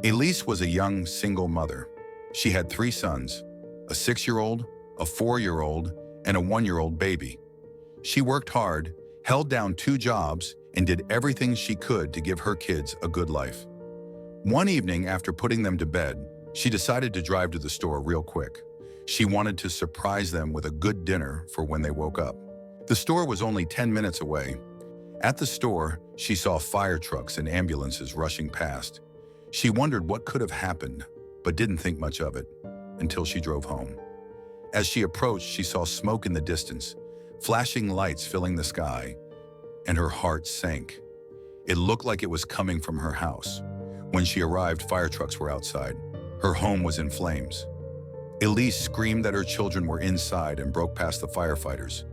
Elise was a young, single mother. She had three sons, a 6-year-old, a 4-year-old, and a 1-year-old baby. She worked hard, held down 2 jobs, and did everything she could to give her kids a good life. One evening, after putting them to bed, she decided to drive to the store real quick. She wanted to surprise them with a good dinner for when they woke up. The store was only 10 minutes away. At the store, she saw fire trucks and ambulances rushing past. She wondered what could have happened, but didn't think much of it until she drove home. As she approached, she saw smoke in the distance, flashing lights filling the sky, and her heart sank. It looked like it was coming from her house. When she arrived, fire trucks were outside. Her home was in flames. Elise screamed that her children were inside and broke past the firefighters.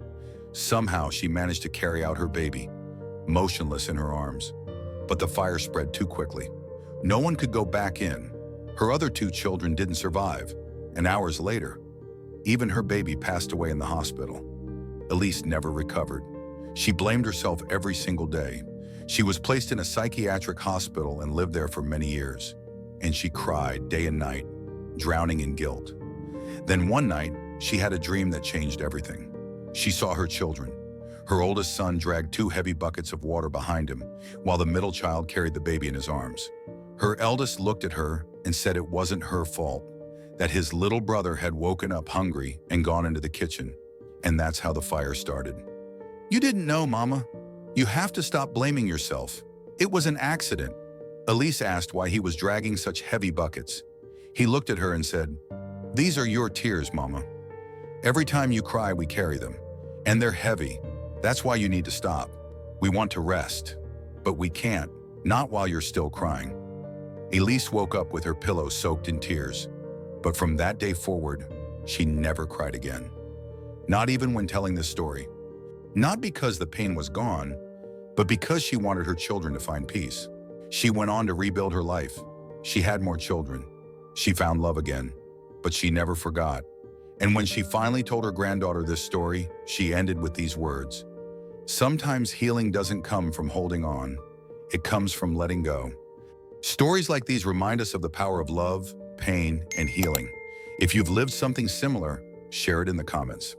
Somehow, she managed to carry out her baby, motionless in her arms. But the fire spread too quickly. No one could go back in. Her other 2 children didn't survive, and hours later, even her baby passed away in the hospital. Elise never recovered. She blamed herself every single day. She was placed in a psychiatric hospital and lived there for many years. And she cried day and night, drowning in guilt. Then one night, she had a dream that changed everything. She saw her children. Her oldest son dragged 2 heavy buckets of water behind him, while the middle child carried the baby in his arms. Her eldest looked at her and said it wasn't her fault, that his little brother had woken up hungry and gone into the kitchen. And that's how the fire started. "You didn't know, Mama. You have to stop blaming yourself. It was an accident." Elise asked why he was dragging such heavy buckets. He looked at her and said, "These are your tears, Mama. Every time you cry, we carry them. And they're heavy. That's why you need to stop. We want to rest. But we can't, not while you're still crying." Elise woke up with her pillow soaked in tears. But from that day forward, she never cried again. Not even when telling this story. Not because the pain was gone, but because she wanted her children to find peace. She went on to rebuild her life. She had more children. She found love again, but she never forgot. And when she finally told her granddaughter this story, she ended with these words: "Sometimes healing doesn't come from holding on. It comes from letting go." Stories like these remind us of the power of love, pain, and healing. If you've lived something similar, share it in the comments.